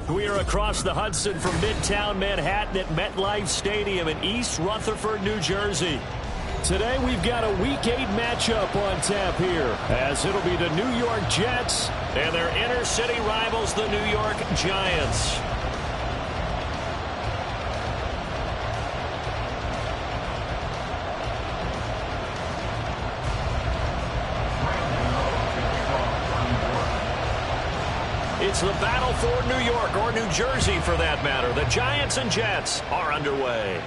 We are across the Hudson from Midtown Manhattan at MetLife Stadium in East Rutherford, New Jersey. Today we've got a Week 8 matchup on tap here, as it'll be the New York Jets and their inner city rivals, the New York Giants. It's the battle for New York, or New Jersey for that matter. The Giants and Jets are underway.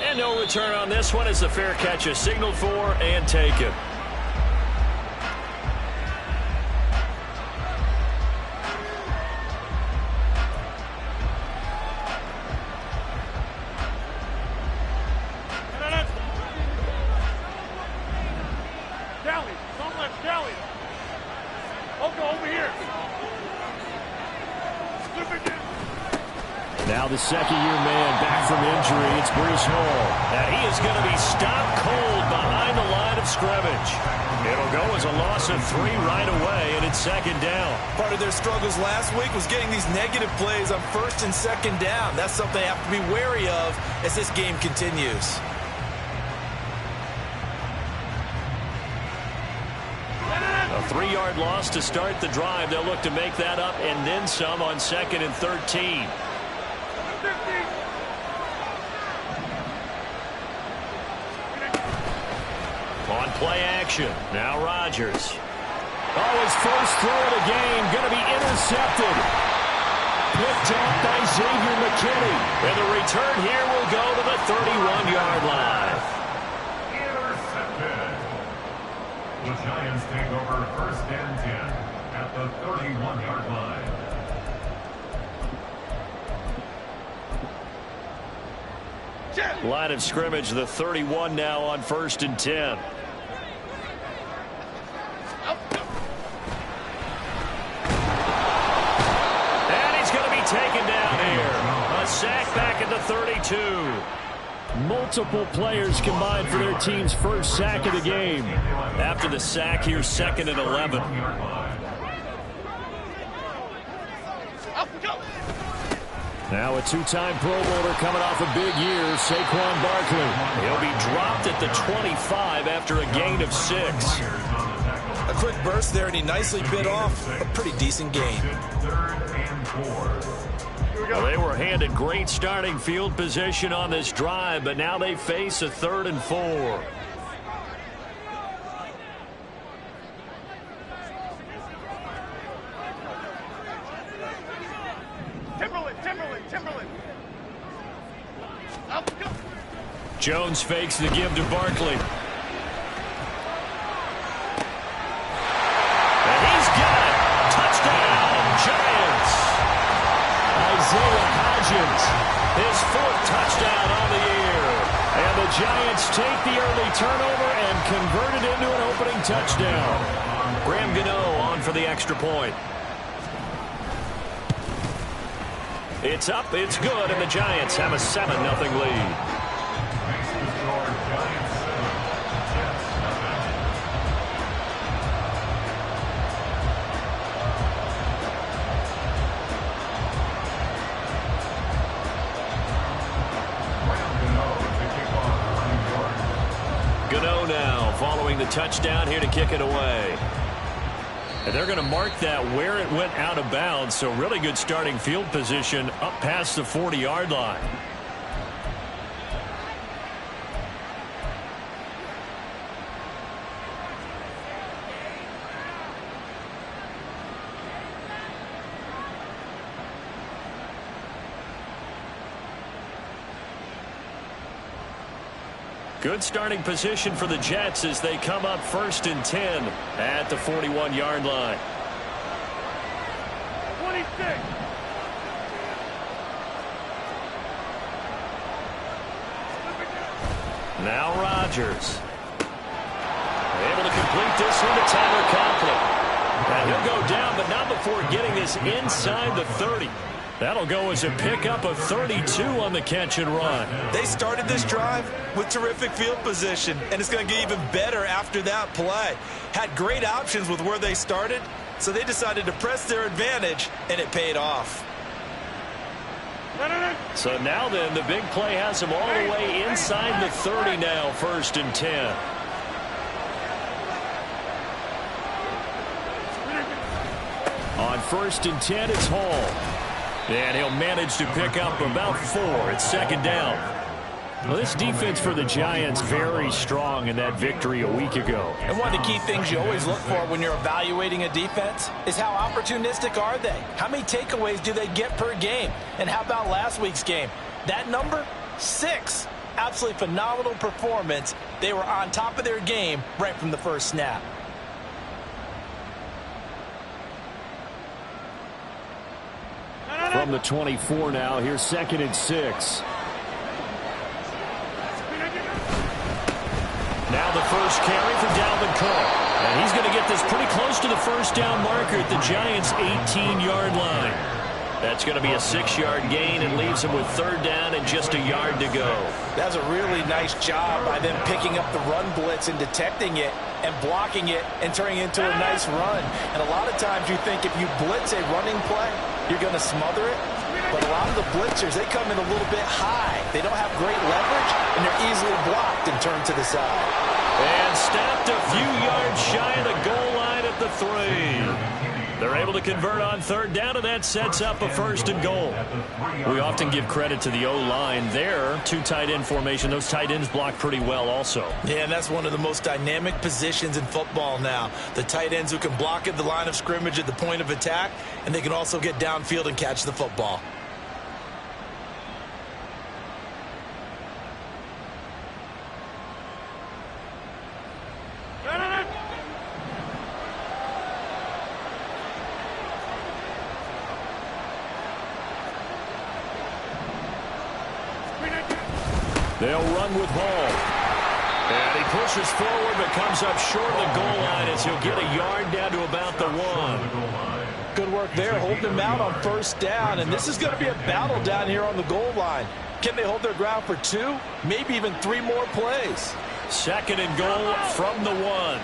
And no return on this one as the fair catch is signaled for and taken. Now the second-year man back from injury. It's Breece Hall. And he is going to be stopped cold behind the line of scrimmage. It'll go as a loss of 3 right away, and it's second down. Part of their struggles last week was getting these negative plays on first and second down. That's something they have to be wary of as this game continues. A 3-yard loss to start the drive. They'll look to make that up and then some on 2nd and 13. On play action. Now Rodgers. Oh, his first throw of the game going to be intercepted. Picked off by Xavier McKinney. And the return here will go to the 31-yard line. Intercepted. The Giants take over 1st and 10 at the 31-yard line. Line of scrimmage, the 31 now on 1st and 10. And he's going to be taken down here. A sack back at the 32. Multiple players combined for their team's first sack of the game. After the sack, here's 2nd and 11. Now a 2-time Pro Bowler coming off a big year, Saquon Barkley. He'll be dropped at the 25 after a gain of 6. A quick burst there, and he nicely bit off a pretty decent gain. Well, they were handed great starting field position on this drive, but now they face a 3rd and 4. Jones fakes the give to Barkley. And he's got it. Touchdown, Giants. Isaiah Hodgins. His 4th touchdown on the year. And the Giants take the early turnover and convert it into an opening touchdown. Graham Gano on for the extra point. It's up, it's good, and the Giants have a 7-0 lead. Gano now following the touchdown here to kick it away. And they're going to mark that where it went out of bounds, so really good starting field position up past the 40-yard line. Good starting position for the Jets as they come up 1st and 10 at the 41-yard line. 26. Now Rodgers. Able to complete this one to Tyler Conklin. And he'll go down, but not before getting this inside the 30. That'll go as a pickup of 32 on the catch and run. They started this drive with terrific field position, and it's going to get even better after that play. Had great options with where they started, So they decided to press their advantage, and it paid off. So now then, the big play has them all the way inside the 30 now, 1st and 10. On 1st and 10, it's Hall. And he'll manage to pick up about 4. It's 2nd down. Well, this defense for the Giants very strong in that victory a week ago. And one of the key things you always look for when you're evaluating a defense is how opportunistic are they? How many takeaways do they get per game? And how about last week's game? That number, 6. Absolutely phenomenal performance. They were on top of their game right from the first snap. From the 24 now, here's 2nd and 6. Now the first carry for Dalvin Cook. And he's going to get this pretty close to the first down marker at the Giants' 18-yard line. That's going to be a 6-yard gain and leaves him with 3rd down and just a yard to go. That's a really nice job by them picking up the run blitz and detecting it and blocking it and turning it into a nice run. And a lot of times you think if you blitz a running play, you're going to smother it. But a lot of the blitzers, they come in a little bit high. They don't have great leverage, and they're easily blocked and turned to the side. And snapped a few yards shy of the goal line at the 3. They're able to convert on 3rd down, and that sets up a 1st and goal. We often give credit to the O-line there. 2 tight end formation. Those tight ends block pretty well also. Yeah, and that's one of the most dynamic positions in football now. The tight ends who can block at the line of scrimmage at the point of attack, and they can also get downfield and catch the football. They'll run with Hall. And he pushes forward but comes up short of the goal line as he'll get a yard down to about the 1. Good work there, holding them out on 1st down. And this is going to be a battle down here on the goal line. Can they hold their ground for 2, maybe even 3 more plays? 2nd and goal from the 1.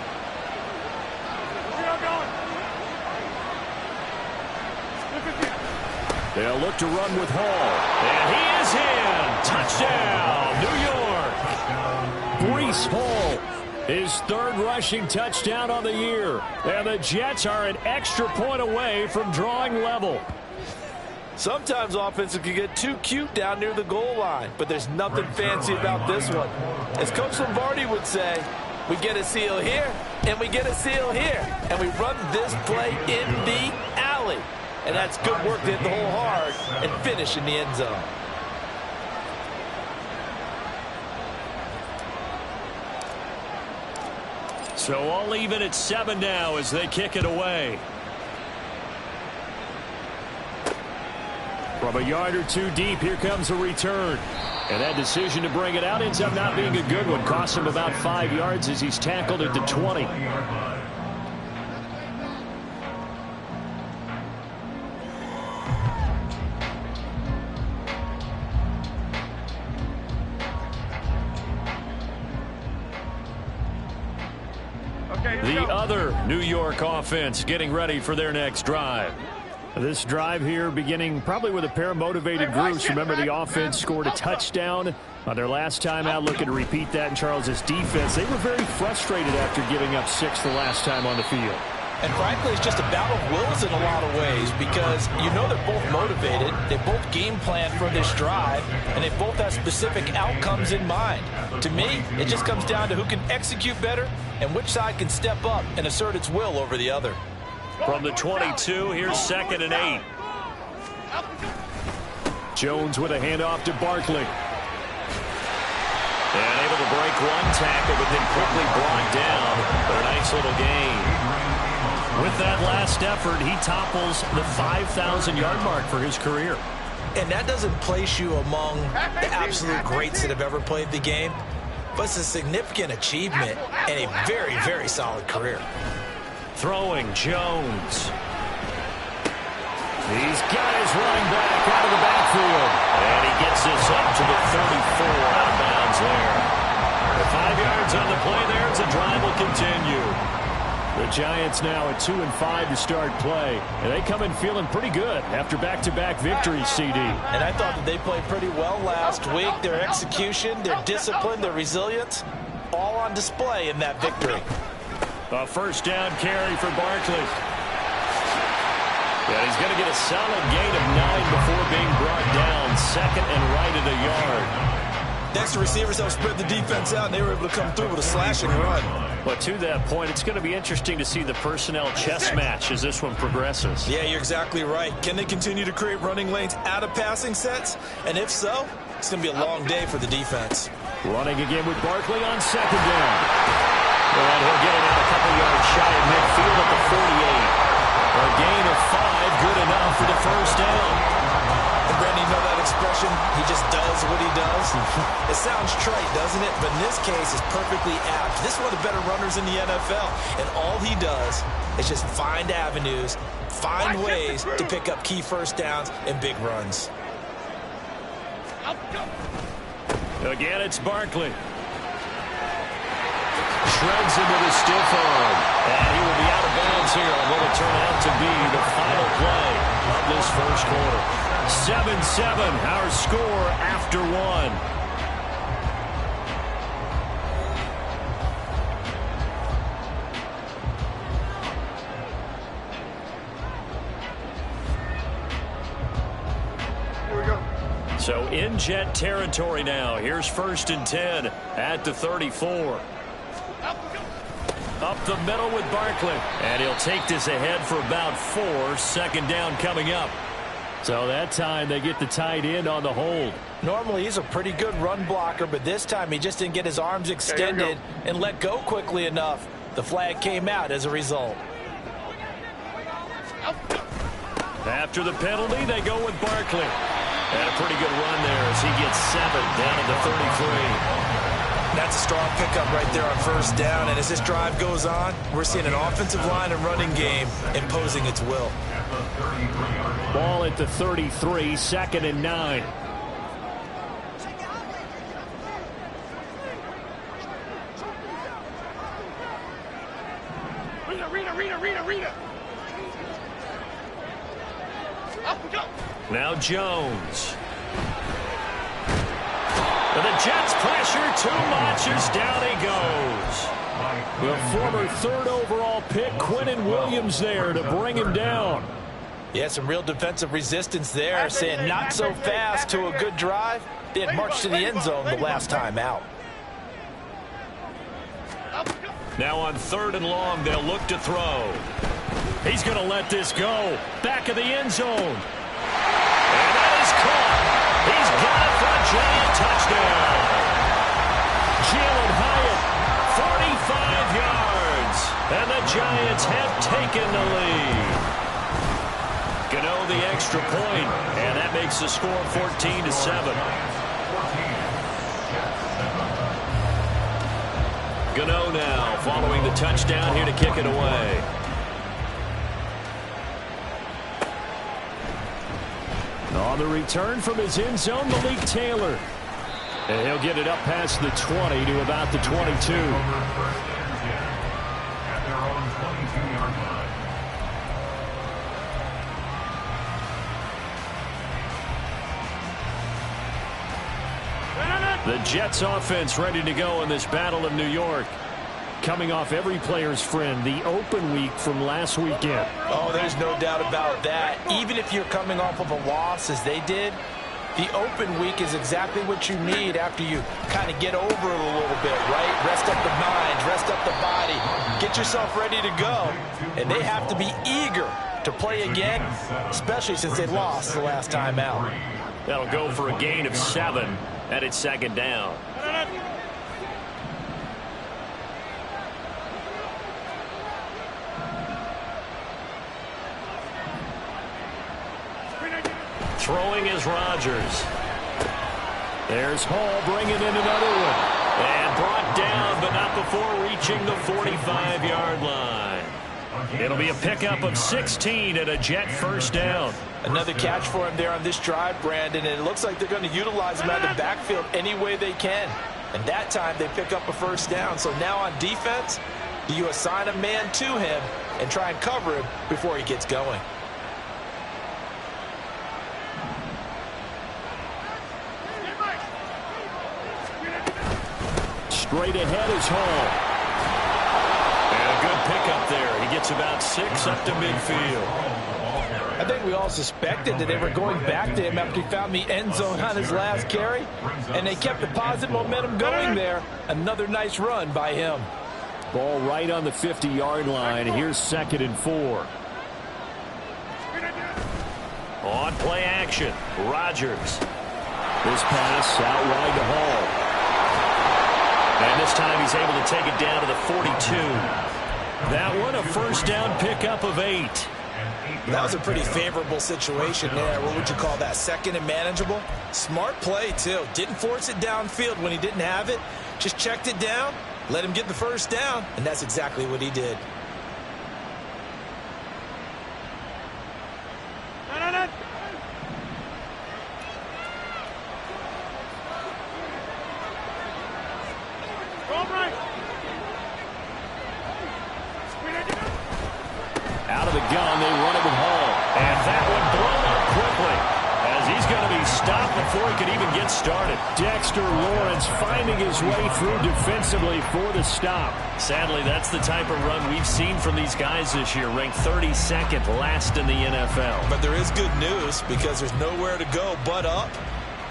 They'll look to run with Hall. And he is in. Touchdown, New York. Breece Hall, his 3rd rushing touchdown on the year. And the Jets are an extra point away from drawing level. Sometimes offenses can get too cute down near the goal line, but there's nothing fancy about this one. As Coach Lombardi would say, we get a seal here, and we get a seal here, and we run this play in the alley. And that's good work to hit the hole hard and finish in the end zone. So all even at 7 now as they kick it away. From a yard or 2 deep, here comes a return. And that decision to bring it out ends up not being a good one. Costs him about 5 yards as he's tackled at the 20. The other New York offense getting ready for their next drive. This drive here beginning probably with a pair of motivated groups. Remember, the offense scored a touchdown on their last time out. Looking to repeat that in Charles's defense. They were very frustrated after giving up 6 the last time on the field. And frankly, it's just a battle of wills in a lot of ways because you know they're both motivated. They both game plan for this drive, and they both have specific outcomes in mind. To me, it just comes down to who can execute better and which side can step up and assert its will over the other. From the 22, here's 2nd and 8. Jones with a handoff to Barkley. And able to break 1 tackle, but then quickly brought down. But a nice little gain. With that last effort, he topples the 5,000-yard mark for his career. And that doesn't place you among the absolute greats that have ever played the game, but it's a significant achievement and a very, very solid career. Throwing Jones. He's got his running back out of the backfield. And he gets this up to the 34 out of bounds there. The 5 yards on the play there as the drive will continue. The Giants now at 2-5 to start play. And they come in feeling pretty good after back-to-back victories, CD. And I thought that they played pretty well last week. Their execution, their discipline, their resilience, all on display in that victory. A first down carry for Barkley. Yeah, he's going to get a solid gain of 9 before being brought down. Second and right at a yard. Next, the receivers helped spread the defense out, and they were able to come through with a slashing run. But to that point, it's going to be interesting to see the personnel chess match as this one progresses. Yeah, you're exactly right. Can they continue to create running lanes out of passing sets? And if so, it's going to be a long day for the defense. Running again with Barkley on second down. And he'll get it out a couple yards shy of midfield at the 48. A gain of 5, good enough for the first down. And Brandon, you know that expression? He just does what he does. It sounds trite, doesn't it? But in this case, it's perfectly apt. This is one of the better runners in the NFL. And all he does is just find avenues, find ways to pick up key first downs and big runs. Again, it's Barkley. Shreds into the stiff arm. And he will be out of bounds here on what will turn out to be the final play of this first quarter. 7-7, our score after 1. Here we go. So in Jet territory now. Here's 1st and 10 at the 34. Up the middle with Barkley. And he'll take this ahead for about 4. Second down coming up. So that time they get the tight end on the hold. Normally he's a pretty good run blocker, but this time he just didn't get his arms extended and let go quickly enough. The flag came out as a result. After the penalty, they go with Barkley. And a pretty good run there as he gets 7 down at the 33. That's a strong pickup right there on first down. And as this drive goes on, we're seeing an offensive line and running game imposing its will. Ball at the 33, 2nd and 9. Rita. Up we go. Now Jones. And the Jets pressure too much as down he goes. The former 3rd overall pick, Quinnen Williams, there to bring him down. Yeah, some real defensive resistance there, saying not so fast to a good drive. They had marched to the end zone the last time out. Now on 3rd and long, they'll look to throw. He's going to let this go. Back of the end zone. And that is caught. He's got it for a giant touchdown. Jalen Hyatt, 45 yards. And the Giants have taken the lead. Gano the extra point, and that makes the score 14-7. Gano now following the touchdown here to kick it away. On the return from his end zone, Malik Taylor. And he'll get it up past the 20 to about the 22. The Jets offense ready to go in this Battle of New York. Coming off every player's friend, the open week from last weekend. Oh, there's no doubt about that. Even if you're coming off of a loss as they did, the open week is exactly what you need after you kind of get over it a little bit, right? Rest up the mind, rest up the body, get yourself ready to go. And they have to be eager to play again, especially since they lost the last time out. That'll go for a gain of 7, and it's 2nd down. Throwing is Rodgers. There's Hall bringing in another one. And brought down, but not before reaching the 45-yard line. It'll be a pickup of 16 and a Jet first down. Another catch for him there on this drive, Brandon, and it looks like they're going to utilize him out of the backfield any way they can. And that time they pick up a first down. So now on defense, Do you assign a man to him and try and cover him before he gets going? Straight ahead is Hall. And a good pickup there. He gets about 6 up to midfield. I think we all suspected that they were going back to him after he found the end zone on his last carry, and they kept the positive momentum going there. Another nice run by him. Ball right on the 50-yard line. Here's 2nd and 4. On play action, Rodgers. This pass out wide to Hall. And this time he's able to take it down to the 42. That one, a first down pickup of 8. That was a pretty favorable situation there. What would you call that? 2nd and manageable? Smart play, too. Didn't force it downfield when he didn't have it. Just checked it down, let him get the first down, and that's exactly what he did. Out of the gun, they run it with Hall. And that one blown up quickly as he's going to be stopped before he can even get started. Dexter Lawrence finding his way through defensively for the stop. Sadly, that's the type of run we've seen from these guys this year, ranked 32nd last in the NFL. But there is good news because there's nowhere to go but up.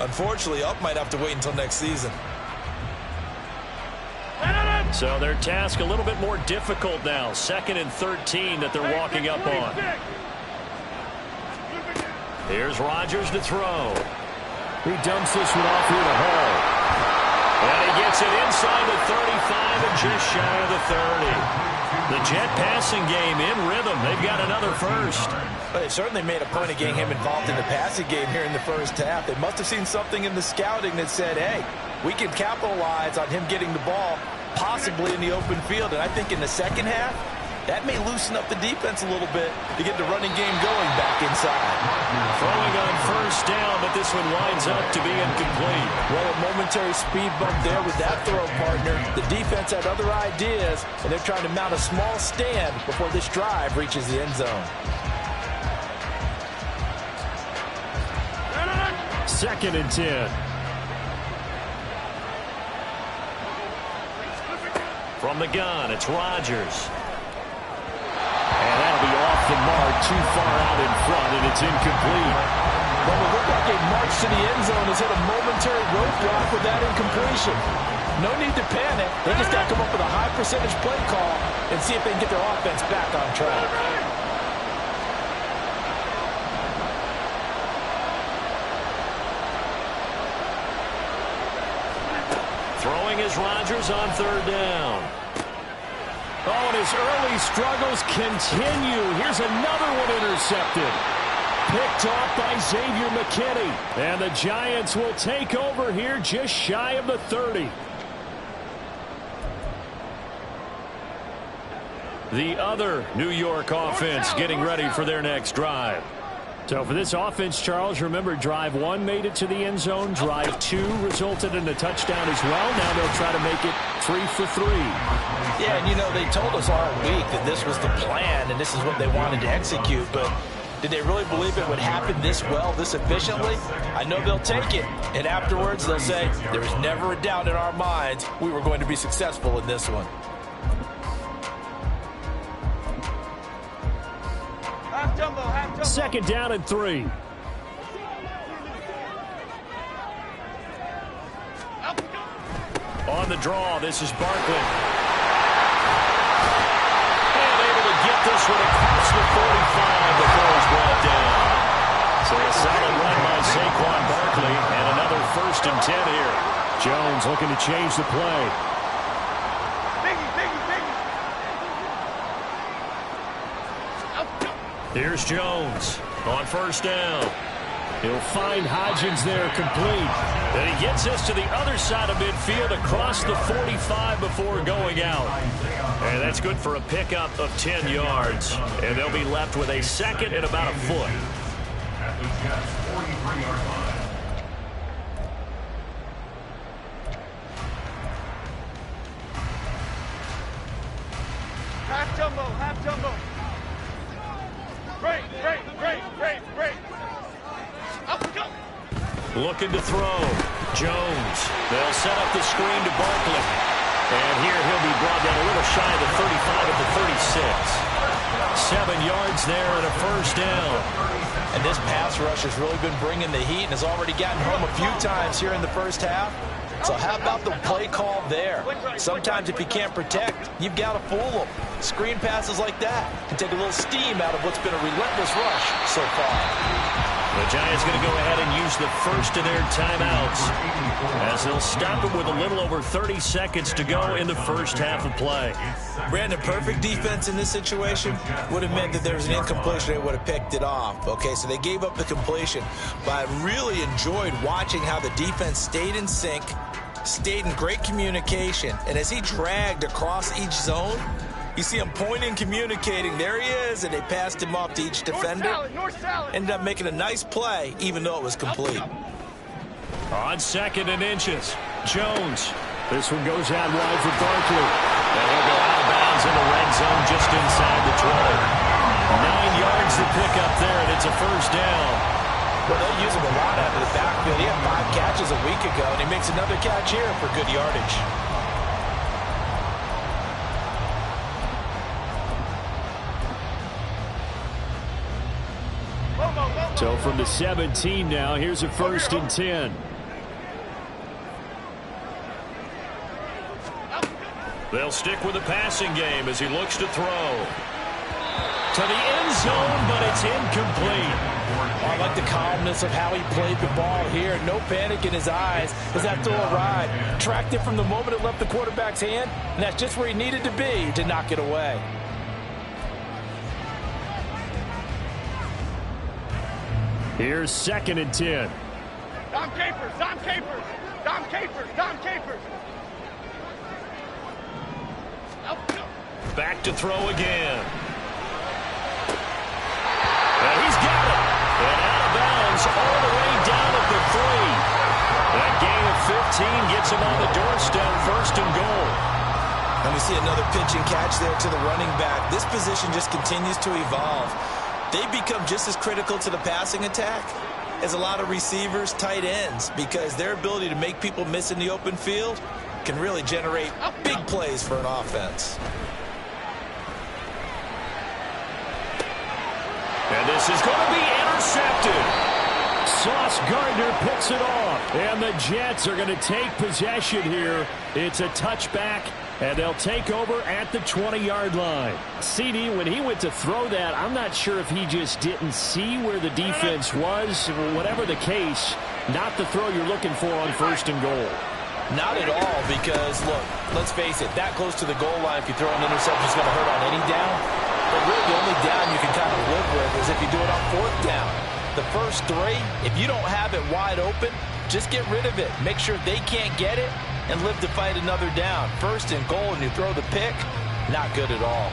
Unfortunately, up might have to wait until next season. So their task a little bit more difficult now. 2nd and 13 that they're walking up on. Here's Rodgers to throw. He dumps this one off here to Hall. And he gets it inside the 35 and just shy of the 30. The Jet passing game in rhythm. They've got another first. Well, they certainly made a point of getting him involved in the passing game here in the first half. They must have seen something in the scouting that said, hey, we can capitalize on him getting the ball possibly in the open field. And I think in the second half, that may loosen up the defense a little bit to get the running game going back inside. Throwing on first down, but this one winds up to be incomplete. Well, a momentary speed bump there with that throw, partner. The defense had other ideas, and they're trying to mount a small stand before this drive reaches the end zone. 2nd and 10. From the gun, it's Rodgers. And that'll be off the mark, too far out in front, and it's incomplete. Well, it looked like a march to the end zone has hit a momentary roadblock with that incompletion. No need to panic. They just got to come up with a high percentage play call and see if they can get their offense back on track. Throwing is Rodgers on 3rd down. Oh, and his early struggles continue. Here's another one intercepted. Picked off by Xavier McKinney. And the Giants will take over here just shy of the 30. The other New York offense getting ready for their next drive. So for this offense, Charles, remember drive 1 made it to the end zone. Drive 2 resulted in a touchdown as well. Now they'll try to make it 3 for 3. Yeah, and you know, they told us all week that this was the plan and this is what they wanted to execute, but did they really believe it would happen this well, this efficiently? I know they'll take it, and afterwards they'll say, there was never a doubt in our minds we were going to be successful in this one. Half jumbo, half jumbo. 2nd down and 3. On the draw, this is Barkley. And able to get this one across the 45 before he's brought down. So a solid run by Saquon Barkley, and another 1st and 10 here. Jones looking to change the play. Biggie, biggie, biggie. Here's Jones on 1st down. He'll find Hodgins there complete. Then he gets this to the other side of midfield across the 45 before going out. And that's good for a pickup of 10 yards. And they'll be left with a 2nd and about a foot. At the Jetz 43-yard line. half jumbo. Break. Up, go. Looking to throw. Jones. They'll set up the screen to Barkley. And here he'll be brought down a little shy of the 35 at the 36. 7 yards there and a first down. And this pass rush has really been bringing the heat and has already gotten home a few times here in the first half. So how about the play call there? Sometimes if you can't protect, you've got to fool them. Screen passes like that can take a little steam out of what's been a relentless rush so far. The Giants going to go ahead and use the first of their timeouts as they'll stop it with a little over 30 seconds to go in the first half of play. Brandon, perfect defense in this situation would have meant that there was an incompletion. They would have picked it off. Okay, so they gave up the completion. But I really enjoyed watching how the defense stayed in sync, stayed in great communication. And as he dragged across each zone, you see him pointing, communicating. There he is, and they passed him off to each defender. North salad. Ended up making a nice play, even though it was complete. On 2nd and inches, Jones. This one goes out wide for Barkley. And he'll go out of bounds in the red zone just inside the 12. 9 yards to pick up there, and it's a first down. Well, they use him a lot out of the backfield. He had 5 catches a week ago, and he makes another catch here for good yardage. So from the 17 now, here's a 1st and 10. They'll stick with the passing game as he looks to throw. To the end zone, but it's incomplete. I like the calmness of how he played the ball here. No panic in his eyes as that throw arrived. Tracked it from the moment it left the quarterback's hand, and that's just where he needed to be to knock it away. Here's 2nd and 10. Dom Capers. Back to throw again. And he's got it. And out of bounds all the way down at the 3. That gain of 15 gets him on the doorstep, 1st and goal. And we see another pitch and catch there to the running back. This position just continues to evolve. They become just as critical to the passing attack as a lot of receivers, tight ends, because their ability to make people miss in the open field can really generate big plays for an offense. And this is going to be intercepted. Sauce Gardner picks it off. And the Jets are going to take possession here. It's a touchback, and they'll take over at the 20-yard line. CD, when he went to throw that, I'm not sure if he just didn't see where the defense was. Whatever the case, not the throw you're looking for on 1st and goal. Not at all, because, look, let's face it, that close to the goal line, if you throw an interception, it's going to hurt on any down. But really, the only down you can kind of live with is if you do it on 4th down. The first 3, if you don't have it wide open, just get rid of it. Make sure they can't get it and live to fight another down. 1st and goal, and you throw the pick, not good at all.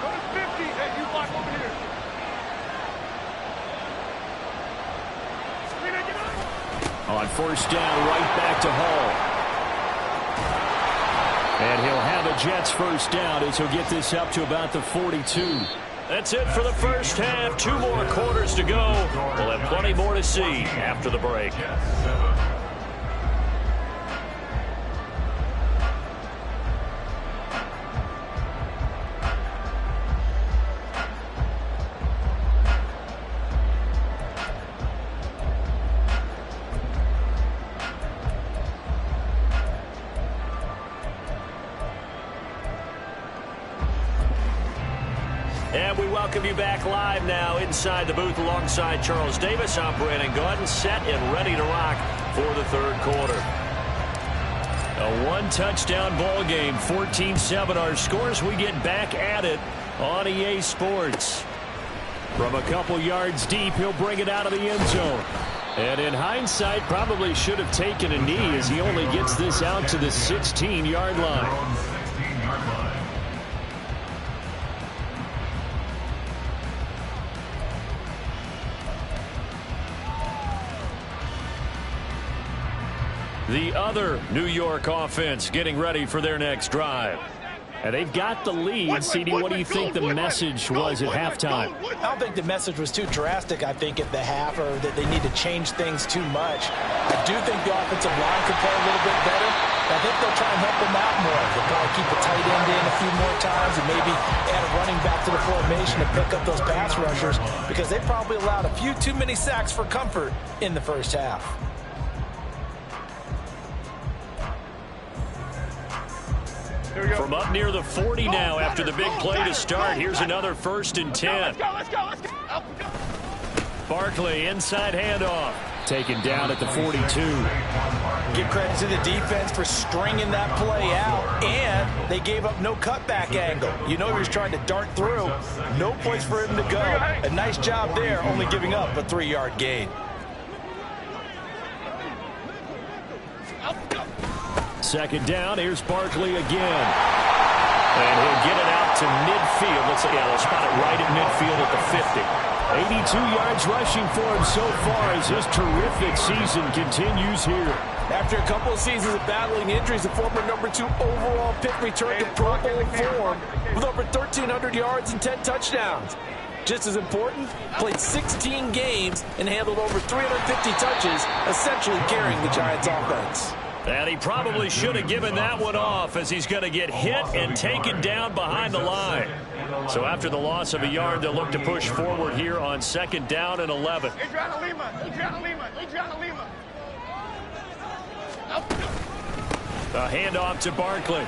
Go to 50. Hey, you block over here. On 1st down, right back to Hall. And he'll have a Jets 1st down as he'll get this up to about the 42. That's it for the first half. 2 more quarters to go. We'll have plenty more to see after the break. And we welcome you back live now inside the booth alongside Charles Davis. I'm Brandon Gordon, set and ready to rock for the 3rd quarter. A 1-touchdown ball game, 14-7 our scores. We get back at it on EA Sports. From a couple yards deep, he'll bring it out of the end zone. And in hindsight, probably should have taken a knee as he only gets this out to the 16-yard line. The other New York offense getting ready for their next drive. And they've got the lead. CD, what do you think the message was at halftime? I don't think the message was too drastic, I think, at the half, or that they need to change things too much. I do think the offensive line could play a little bit better. I think they'll try and help them out more. They'll probably keep a tight end in a few more times and maybe add a running back to the formation to pick up those pass rushers, because they probably allowed a few too many sacks for comfort in the first half. From up near the 40 now after the big play to start. Here's another 1st and 10. Let's go. Barkley, inside handoff. Taken down at the 42. Give credit to the defense for stringing that play out, and they gave up no cutback angle. You know he was trying to dart through. No place for him to go. A nice job there, only giving up a 3-yard gain. Second down, here's Barkley again. And he'll get it out to midfield. They'll spot it right at midfield at the 50. 82 yards rushing for him so far as his terrific season continues here. After a couple of seasons of battling injuries, the former #2 overall pick returned to Pro Bowl form with over 1,300 yards and 10 touchdowns. Just as important, played 16 games and handled over 350 touches, essentially carrying the Giants offense. And he probably should have given that one off, as he's going to get hit and taken down behind the line. So after the loss of a yard, they'll look to push forward here on 2nd down and 11. Adriana Lima. A handoff to Barkley.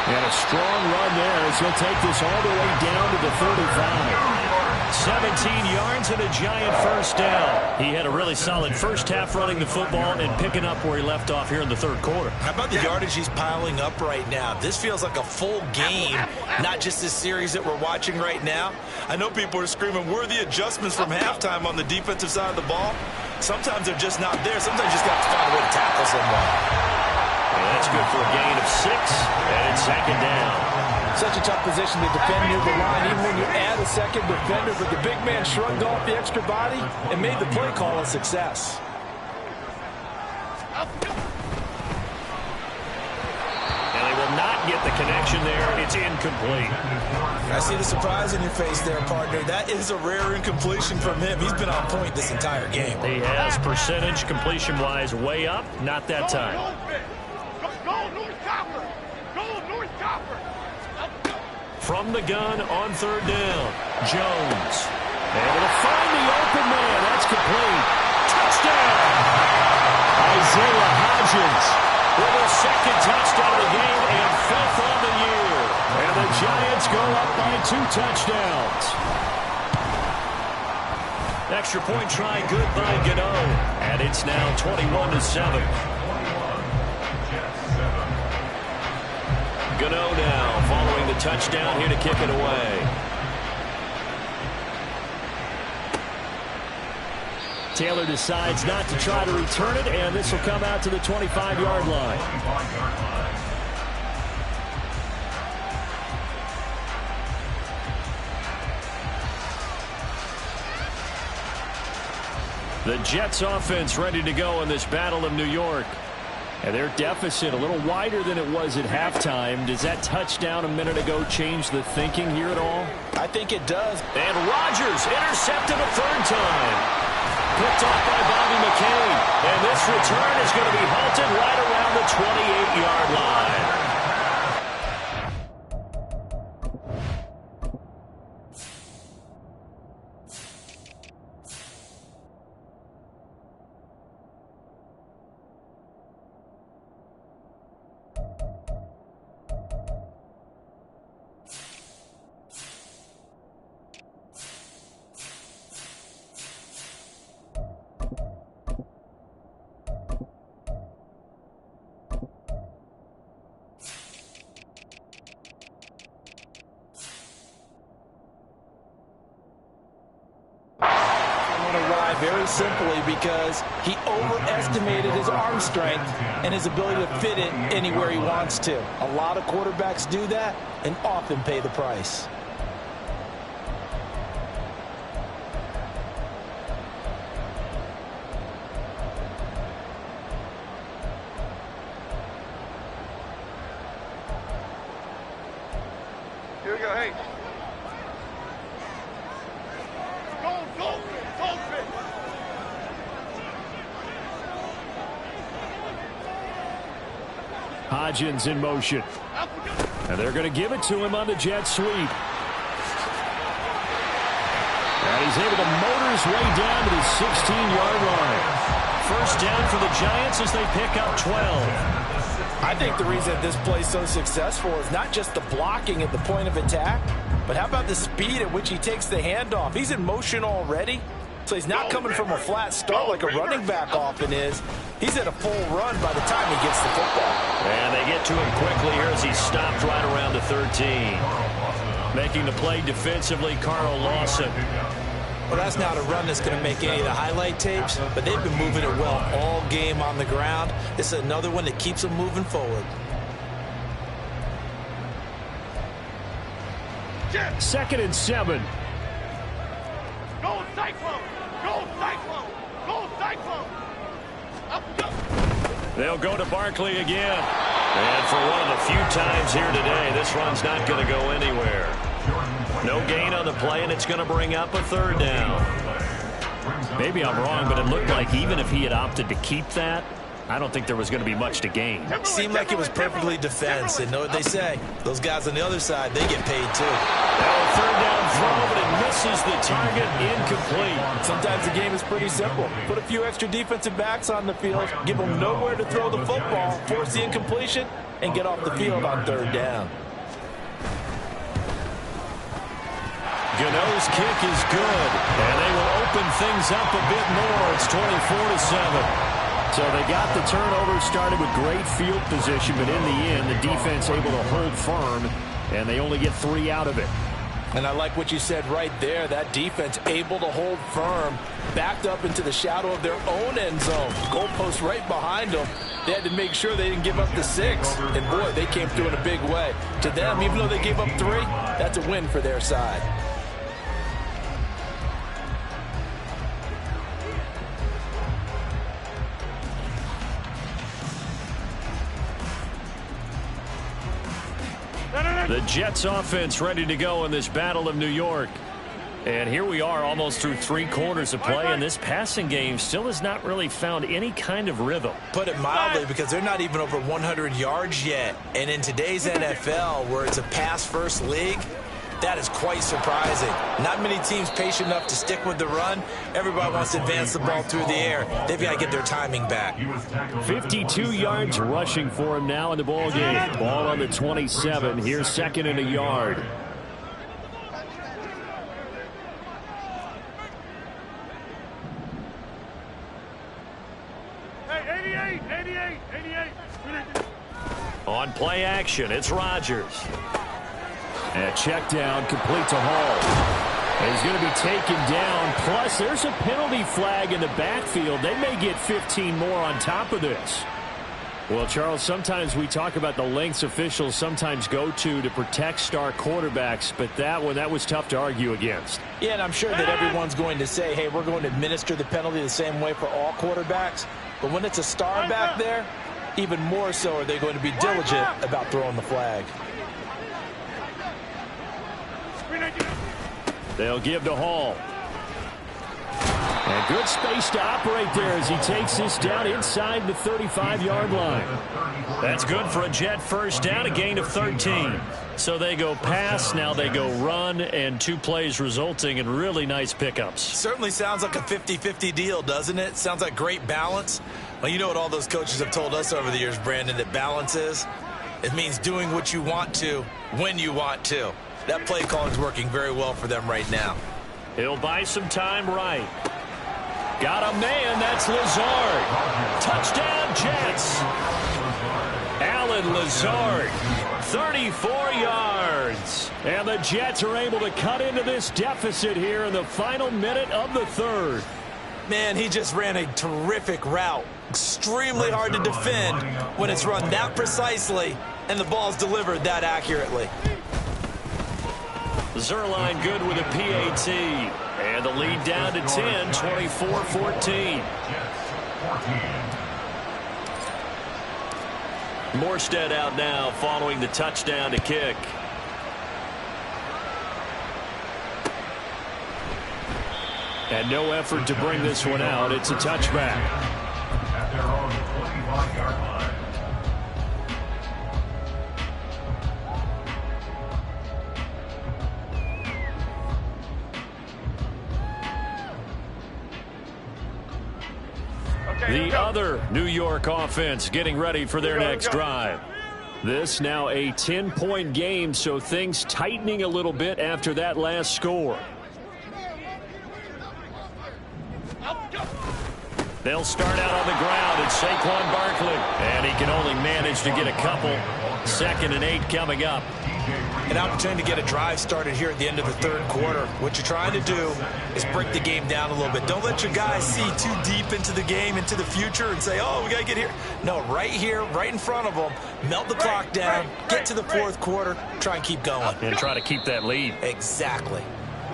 And a strong run there as he'll take this all the way down to the 35. 17 yards and a giant 1st down. He had a really solid first half running the football and picking up where he left off here in the 3rd quarter. How about the yardage he's piling up right now? This feels like a full game, not just this series that we're watching right now. I know people are screaming, where are the adjustments from halftime on the defensive side of the ball? Sometimes they're just not there. Sometimes you just got to find a way to tackle someone. And that's good for a gain of 6, and it's 2nd down. Such a tough position to defend near the line, even when you add a second defender, but the big man shrugged off the extra body and made the play call a success. And they will not get the connection there. It's incomplete. I see the surprise in your face there, partner. That is a rare incompletion from him. He's been on point this entire game. He has percentage completion-wise way up. Not that time. Go, North Copper. From the gun on 3rd down, Jones. Able to find the open man. That's complete. Touchdown! Isaiah Hodgins with a 2nd touchdown of the game and 5th on the year. And the Giants go up by 2 touchdowns. Extra point try good by Gano. And it's now 21-7. Gano now following the touchdown here to kick it away. Taylor decides not to try to return it, and this will come out to the 25-yard line. The Jets offense ready to go in this Battle of New York. And their deficit a little wider than it was at halftime. Does that touchdown a minute ago change the thinking here at all? I think it does. And Rodgers intercepted a 3rd time. Picked off by Bobby McCain. And this return is going to be halted right around the 28-yard line. Very simply because he overestimated his arm strength and his ability to fit it anywhere he wants to. A lot of quarterbacks do that and often pay the price. we go. Hey. Go, fit. Hodgins in motion. And they're going to give it to him on the jet sweep. And he's able to motor his way down to the 16-yard line. First down for the Giants as they pick up 12. I think the reason this play is so successful is not just the blocking at the point of attack, but how about the speed at which he takes the handoff? He's in motion already, so he's not coming from a flat start like a running back often is. He's at a full run by the time he gets the football. And they get to him quickly here as he's stopped right around the 13. Making the play defensively, Carl Lawson. Well, that's not a run that's going to make any of the highlight tapes, but they've been moving it well all game on the ground. This is another one that keeps them moving forward. Second and 7. Go Cyclone! Go Cyclone! Go Cyclone! They'll go to Barkley again. And for one of the few times here today, this run's not going to go anywhere. No gain on the play, and it's going to bring up a third down. Maybe I'm wrong, but it looked like even if he had opted to keep that, I don't think there was going to be much to gain. Seemed like it was perfectly defense, and know what they say. Those guys on the other side, they get paid too. Third down throw, but it misses the target, incomplete. Sometimes the game is pretty simple. Put a few extra defensive backs on the field, give them nowhere to throw the football, force the incompletion, and get off the field on third down. Gano's kick is good, and they will open things up a bit more. It's 24-7. So they got the turnover, started with great field position, but in the end, the defense able to hold firm, and they only get 3 out of it. And I like what you said right there. That defense able to hold firm, backed up into the shadow of their own end zone. Goalpost right behind them. They had to make sure they didn't give up the 6. And, boy, they came through in a big way. To them, even though they gave up 3, that's a win for their side. The Jets offense ready to go in this Battle of New York. And here we are almost through 3 quarters of play, and this passing game still has not really found any kind of rhythm. Put it mildly, because they're not even over 100 yards yet. And in today's NFL, where it's a pass-first league, that is quite surprising. Not many teams patient enough to stick with the run. Everybody wants to advance the ball through the air. They've got to get their timing back. 52 yards rushing for him now in the ball game. Ball on the 27. Here's second and a yard. Hey, 88. On play action, it's Rodgers. And a check down, complete to Hall. And he's going to be taken down. Plus, there's a penalty flag in the backfield. They may get 15 more on top of this. Well, Charles, sometimes we talk about the lengths officials sometimes go to protect star quarterbacks, but that was tough to argue against. Yeah, and I'm sure that everyone's going to say, hey, we're going to administer the penalty the same way for all quarterbacks. But when it's a star back there, even more so are they going to be diligent about throwing the flag. They'll give to Hall. And good space to operate there as he takes this down inside the 35-yard line. That's good for a Jet first down, a gain of 13. So they go pass, now they go run, and 2 plays resulting in really nice pickups. Certainly sounds like a 50-50 deal, doesn't it? Sounds like great balance. Well, you know what all those coaches have told us over the years, Brandon, that balance is? It means doing what you want to when you want to. That play calling is working very well for them right now. He'll buy some time right. Got a man, that's Lazard. Touchdown, Jets. Alan Lazard, 34 yards. And the Jets are able to cut into this deficit here in the final minute of the third. Man, he just ran a terrific route. Extremely hard to defend when it's run that precisely and the ball's delivered that accurately. Zerline good with a PAT. And the lead down to 10, 24-14. Morstead out now following the touchdown to kick. And no effort to bring this one out. It's a touchback. At their own 25-yard line. The other New York offense getting ready for their next drive. This now a 10-point game, so things tightening a little bit after that last score. They'll start out on the ground. It's Saquon Barkley, and he can only manage to get a couple. 2nd and 8 coming up. An opportunity to get a drive started here at the end of the third quarter. What you're trying to do is break the game down a little bit. Don't let your guys see too deep into the game, into the future, and say, oh, we got to get here. No, right here, right in front of them, melt the clock down, get to the fourth quarter, try and keep going. And try to keep that lead. Exactly.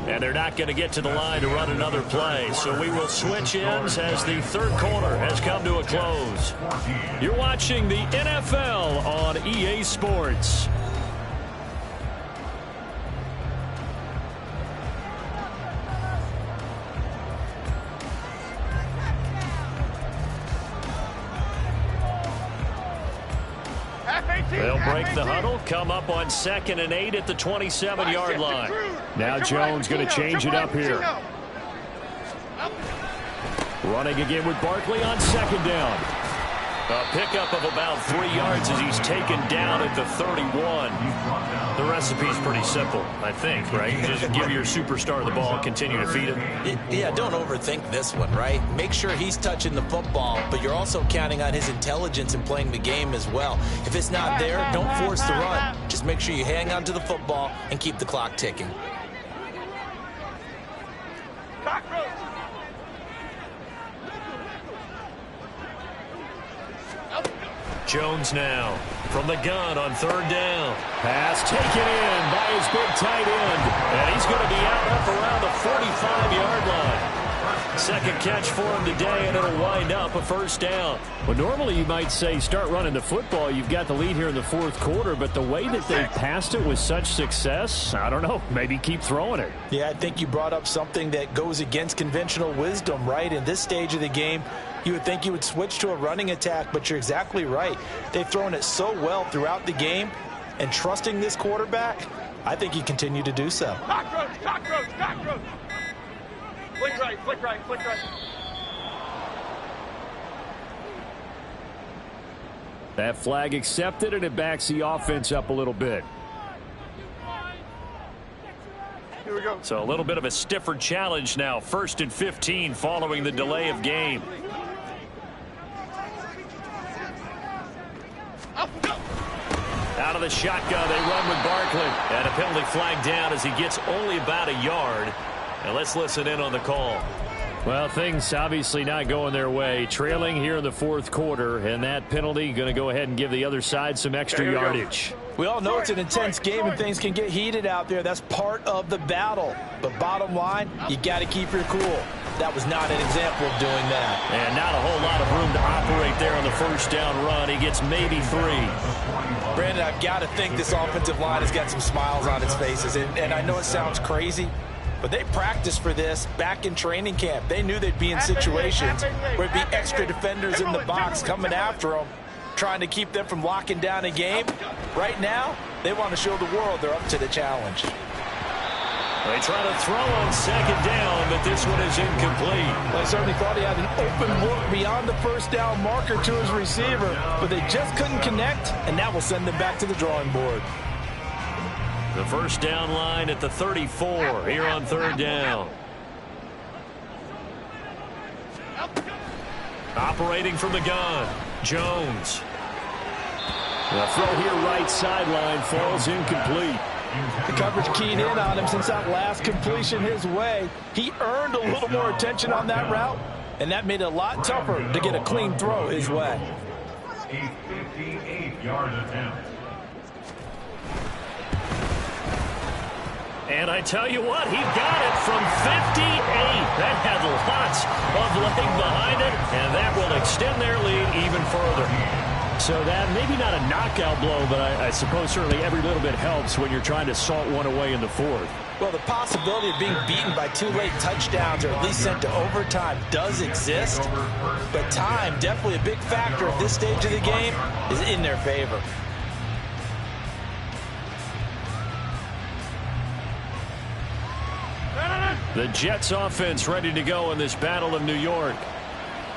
And they're not going to get to the line to run another play. So we will switch ends as the third quarter has come to a close. You're watching the NFL on EA Sports. They'll break the huddle, come up on 2nd and 8 at the 27-yard line. Now Jones going to change it up here. Running again with Barkley on 2nd down. A pickup of about 3 yards as he's taken down at the 31. The recipe's pretty simple, I think, right? Just give your superstar the ball, continue to feed him. Yeah, don't overthink this one, right? Make sure he's touching the football, but you're also counting on his intelligence in playing the game as well. If it's not there, don't force the run. Just make sure you hang on to the football and keep the clock ticking. Jones now from the gun on 3rd down. Pass taken in by his big tight end. And he's going to be out up around the 45-yard line. 2nd catch for him today, and it'll wind up a 1st down. Well, normally you might say start running the football. You've got the lead here in the 4th quarter, but the way that they passed it with such success, I don't know, maybe keep throwing it. Yeah, I think you brought up something that goes against conventional wisdom, right? In this stage of the game, you would think you would switch to a running attack, but you're exactly right. They've thrown it so well throughout the game, and trusting this quarterback, I think you continue to do so. Cockroach, cockroach, cockroach. Flick right, flick right, flick right. That flag accepted, and it backs the offense up a little bit. Here we go. So a little bit of a stiffer challenge now. 1st and 15 following the delay of game. Out of the shotgun, they run with Barkley. And a penalty flag down as he gets only about a yard. And let's listen in on the call. Well, things obviously not going their way. Trailing here in the 4th quarter, and that penalty going to go ahead and give the other side some extra yardage. We all know it's an intense game and things can get heated out there. That's part of the battle. But bottom line, you got to keep your cool. That was not an example of doing that. And not a whole lot of room to operate there on the 1st down run. He gets maybe 3. Brandon, I've got to think this offensive line has got some smiles on its faces. And I know it sounds crazy, but they practiced for this back in training camp. They knew they'd be in situations where it'd be extra defenders in the box coming after them, trying to keep them from locking down a game. Right now, they want to show the world they're up to the challenge. They try to throw on 2nd down, but this one is incomplete. Well, I certainly thought he had an open look beyond the 1st down marker to his receiver, but they just couldn't connect, and that will send them back to the drawing board. The 1st down line at the 34 here on 3rd down. Operating from the gun, Jones. The throw here right sideline falls incomplete. The coverage keyed in on him since that last completion his way. He earned a little more attention on that route, and that made it a lot tougher to get a clean throw his way. A 58-yard attempt. And I tell you what, he got it from 58. That had lots of leg behind it, and that will extend their lead even further. So that maybe not a knockout blow, but I suppose certainly every little bit helps when you're trying to salt one away in the fourth. Well, the possibility of being beaten by 2 late touchdowns or at least sent to overtime does exist. But time, definitely a big factor at this stage of the game, is in their favor. The Jets offense ready to go in this battle of New York.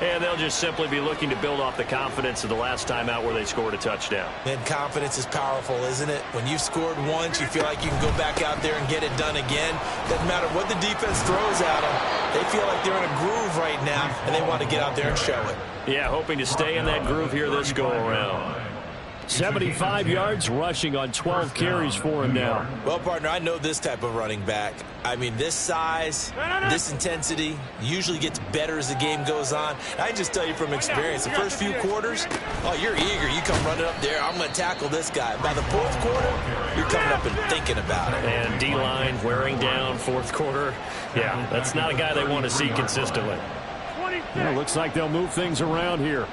And they'll just simply be looking to build off the confidence of the last time out where they scored a touchdown. And confidence is powerful, isn't it? When you've scored once, you feel like you can go back out there and get it done again. Doesn't matter what the defense throws at them. They feel like they're in a groove right now, and they want to get out there and show it. Yeah, hoping to stay in that groove here this go-around. 75 yards rushing on 12 carries for him now. Well, partner, I know this type of running back. I mean, this size, this intensity usually gets better as the game goes on. I just tell you from experience, the first few quarters, oh, you're eager. You come running up there, I'm going to tackle this guy. By the fourth quarter, you're coming up and thinking about it. And D-line wearing down fourth quarter. Yeah, that's not a guy they want to see consistently. Well, looks like they'll move things around here.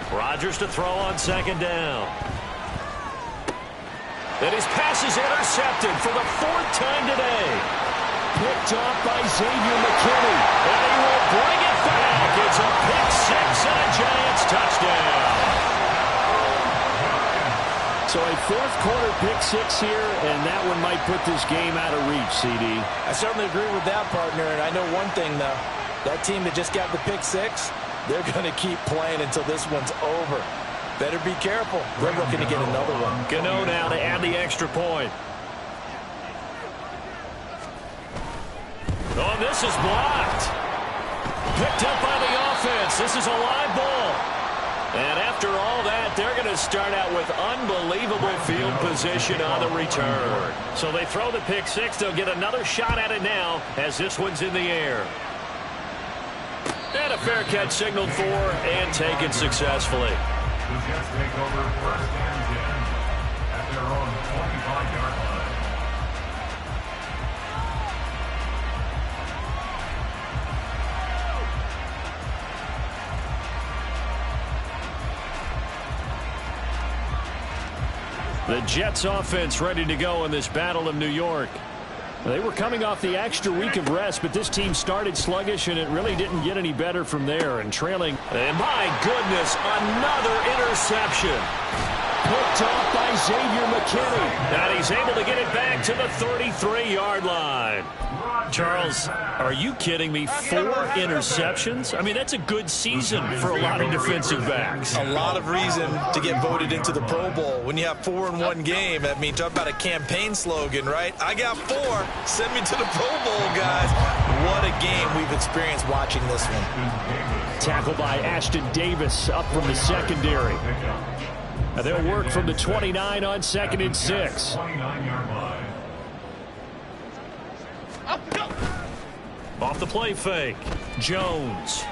Rodgers to throw on second down. And his pass is intercepted for the 4th time today. Picked off by Xavier McKinney. And he will bring it back. It's a pick 6 and a Giants touchdown. So a fourth quarter pick 6 here, and that one might put this game out of reach, CD. I certainly agree with that, partner. And I know one thing, though. That team that just got the pick 6, they're going to keep playing until this one's over. Better be careful. They're looking to get another one. Gano now to add the extra point. Oh, this is blocked. Picked up by the offense. This is a live ball. And after all that, they're going to start out with unbelievable field position on the return. So they throw the pick 6. They'll get another shot at it now as this one's in the air. And a fair catch signaled for and taken successfully. The Jets take over 1st and 10 at their own 25-yard line. The Jets offense ready to go in this battle of New York. They were coming off the extra week of rest, but this team started sluggish, and it really didn't get any better from there. And trailing, and my goodness, another interception. Picked off by Xavier McKinney. And he's able to get it back to the 33-yard line. Charles, are you kidding me? 4 interceptions? I mean, that's a good season for a lot of defensive backs. A lot of reason to get voted into the Pro Bowl. When you have 4 in one game, I mean, talk about a campaign slogan, right? I got 4. Send me to the Pro Bowl, guys. What a game we've experienced watching this one. Tackle by Ashton Davis up from the secondary. And they'll work from the 29 on 2nd and 6. 29-yard line. Off the play fake. Jones.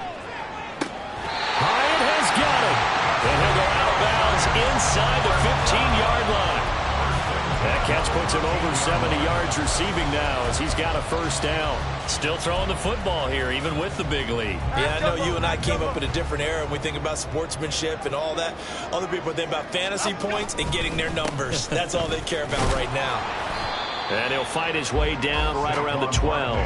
Hyatt has got it. And he'll go out of bounds inside the 15-yard line. That catch puts him over 70 yards receiving now as he's got a first down. Still throwing the football here, even with the big lead. Yeah, I know you and I came up in a different era and we think about sportsmanship and all that. Other people think about fantasy points and getting their numbers. That's all they care about right now. And he'll fight his way down right around the 12.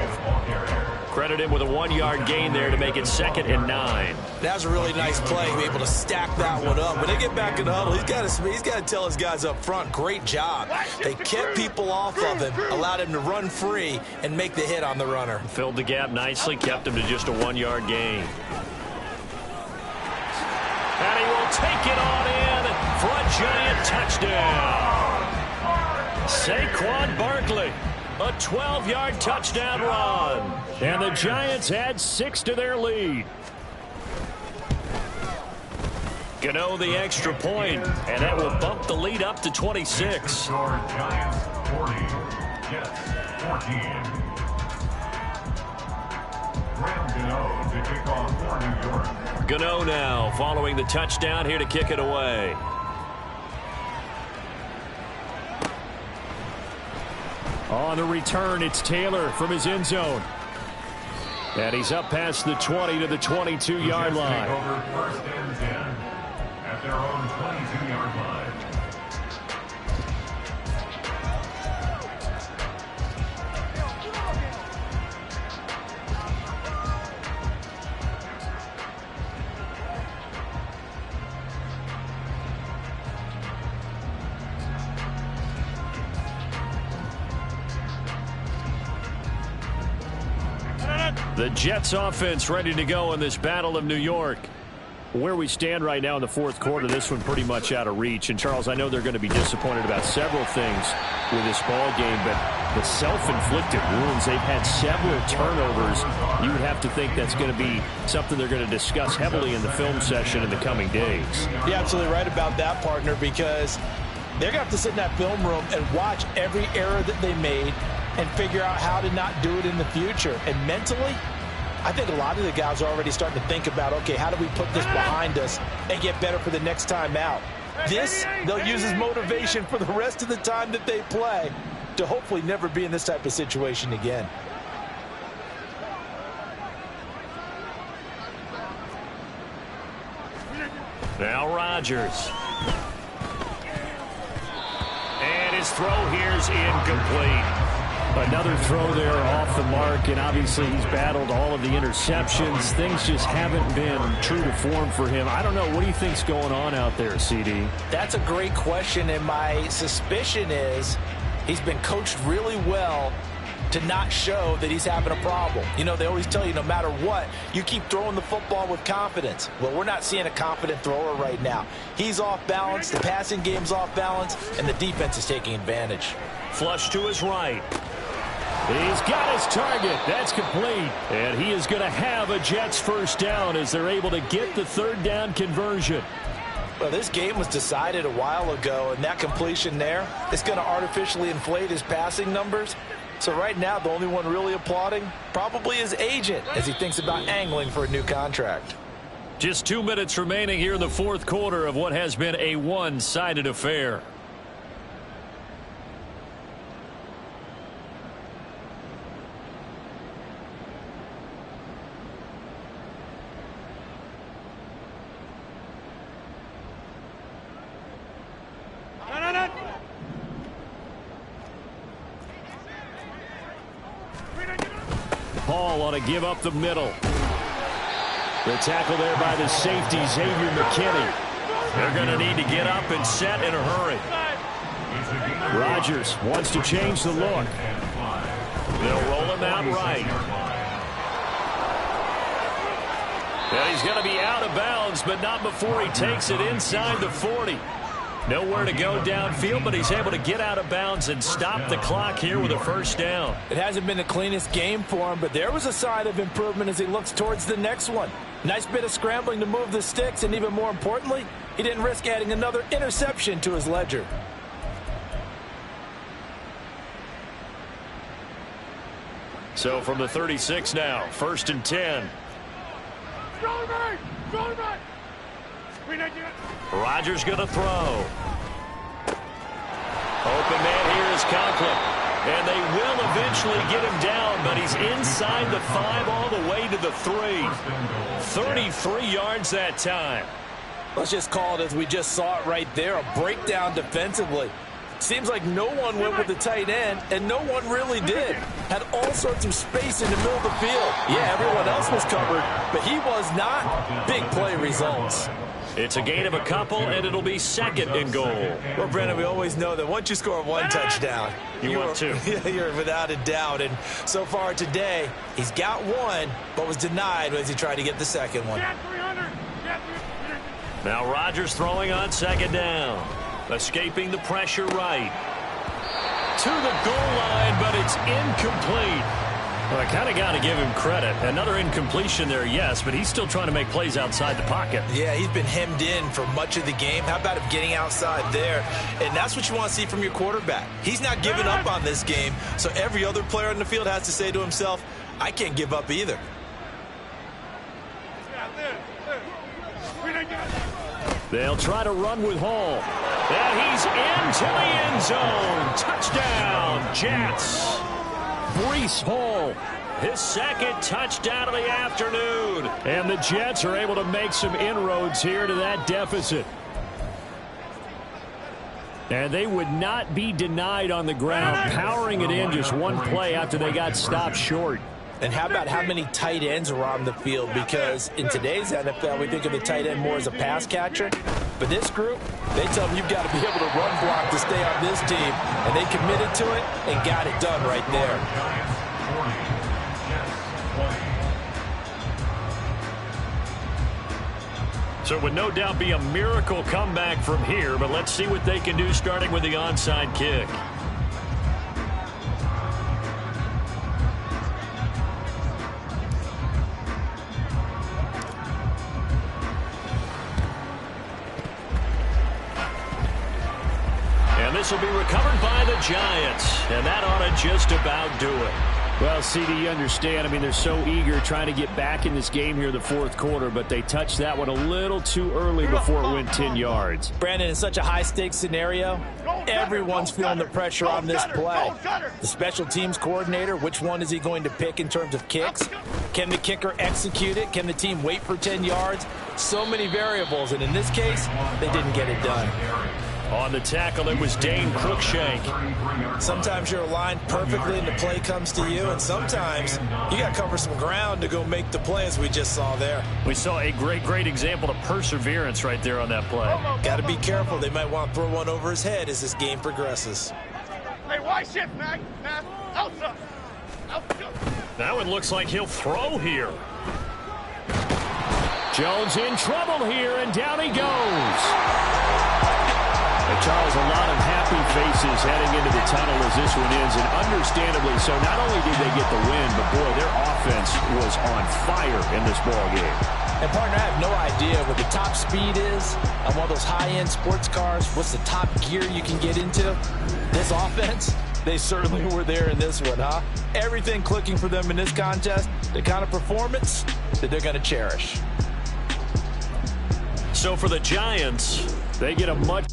Credit him with a 1-yard gain there to make it 2nd and 9. That was a really nice play, be able to stack that one up. When they get back in the huddle, he's got to tell his guys up front, great job. They kept people off of him, allowed him to run free and make the hit on the runner. Filled the gap nicely, kept him to just a 1-yard gain. And he will take it on in for a Giant touchdown. Saquon Barkley, a 12-yard touchdown run. And the Giants add 6 to their lead. Gano the extra point, and that will bump the lead up to 26. Giants 40, Jets 14. Graham Gano to kick off for New York. Gano now following the touchdown here to kick it away. On the return, it's Taylor from his end zone. And he's up past the 20 to the 22-yard line. Over first and 10 at their own 22-yard line. The Jets offense ready to go in this Battle of New York. Where we stand right now in the fourth quarter, this one pretty much out of reach. And, Charles, I know they're going to be disappointed about several things with this ball game, but the self-inflicted wounds, they've had several turnovers. You would have to think that's going to be something they're going to discuss heavily in the film session in the coming days. You're absolutely right about that, partner, because they're going to have to sit in that film room and watch every error that they made and figure out how to not do it in the future. And mentally, I think a lot of the guys are already starting to think about, okay, how do we put this behind us and get better for the next time out? This, they'll use as motivation for the rest of the time that they play to hopefully never be in this type of situation again. Now Rodgers. And his throw here's incomplete. Another throw there off the mark, and obviously he's battled all of the interceptions. Things just haven't been true to form for him. I don't know. What do you think's going on out there, CD? That's a great question, and my suspicion is he's been coached really well to not show that he's having a problem. You know, they always tell you no matter what, you keep throwing the football with confidence. Well, we're not seeing a confident thrower right now. He's off balance, the passing game's off balance, and the defense is taking advantage. Flush to his right. He's got his target. That's complete. And he is going to have a Jets first down as they're able to get the third down conversion. Well, this game was decided a while ago, and that completion there is going to artificially inflate his passing numbers. So right now, the only one really applauding probably his agent as he thinks about angling for a new contract. Just 2 minutes remaining here in the fourth quarter of what has been a one-sided affair. Paul on a give up the middle. The tackle there by the safety, Xavier McKinney. They're going to need to get up and set in a hurry. Rodgers wants to change the look. They'll roll him out right. And he's going to be out of bounds, but not before he takes it inside the 40. Nowhere to go downfield, but he's able to get out of bounds and stop the clock here with a first down. It hasn't been the cleanest game for him, but there was a sign of improvement as he looks towards the next one. Nice bit of scrambling to move the sticks, and even more importantly, he didn't risk adding another interception to his ledger. So from the 36 now, 1st and 10. Rodgers going to throw. Open man here is Conklin. And they will eventually get him down, but he's inside the 5 all the way to the 3. 33 yards that time. Let's just call it as we just saw it right there, a breakdown defensively. Seems like no one went with the tight end, and no one really did. Had all sorts of space in the middle of the field. Yeah, everyone else was covered, but he was not. Big play results. It's a gain of a couple, and it'll be 2nd and goal. Well, Brandon, we always know that once you score one touchdown, you want two. You're without a doubt. And so far today, he's got one, but was denied as he tried to get the second one. Now Rodgers throwing on 2nd down. Escaping the pressure right. To the goal line, but it's incomplete. Well, I kind of got to give him credit. Another incompletion there, yes, but he's still trying to make plays outside the pocket. Yeah, he's been hemmed in for much of the game. How about him getting outside there? And that's what you want to see from your quarterback. He's not giving up on this game, so every other player on the field has to say to himself, I can't give up either. They'll try to run with Hall. And he's into the end zone. Touchdown, Jets. Breece Hall. His second touchdown of the afternoon. And the Jets are able to make some inroads here to that deficit. And they would not be denied on the ground, powering it in just one play after they got stopped short. And how about how many tight ends are on the field? Because in today's NFL, we think of the tight end more as a pass catcher. But this group, they tell them you've got to be able to run block to stay on this team. And they committed to it and got it done right there. So it would no doubt be a miracle comeback from here, but let's see what they can do starting with the onside kick. And this will be recovered by the Giants, and that ought to just about do it. Well, CD, you understand. I mean, they're so eager trying to get back in this game here in the fourth quarter, but they touched that one a little too early before it went 10 yards. Brandon, in such a high-stakes scenario, everyone's feeling the pressure on this play. The special teams coordinator, which one is he going to pick in terms of kicks? Can the kicker execute it? Can the team wait for 10 yards? So many variables, and in this case, they didn't get it done. On the tackle, it was Dane Cruikshank. Sometimes you're aligned perfectly and the play comes to you, and sometimes you got to cover some ground to go make the play, as we just saw there. We saw a great example of perseverance right there on that play. Got to be careful. They might want to throw one over his head as this game progresses. Hey, wide shift, Mac. Outside. That one looks like he'll throw here. Jones in trouble here, and down he goes. Charles, a lot of happy faces heading into the tunnel as this one ends, and understandably so. Not only did they get the win, but boy, their offense was on fire in this ball game. And partner, I have no idea what the top speed is on one of those high-end sports cars. What's the top gear you can get into? This offense, they certainly were there in this one, huh? Everything clicking for them in this contest, the kind of performance that they're going to cherish. So for the Giants, they get a much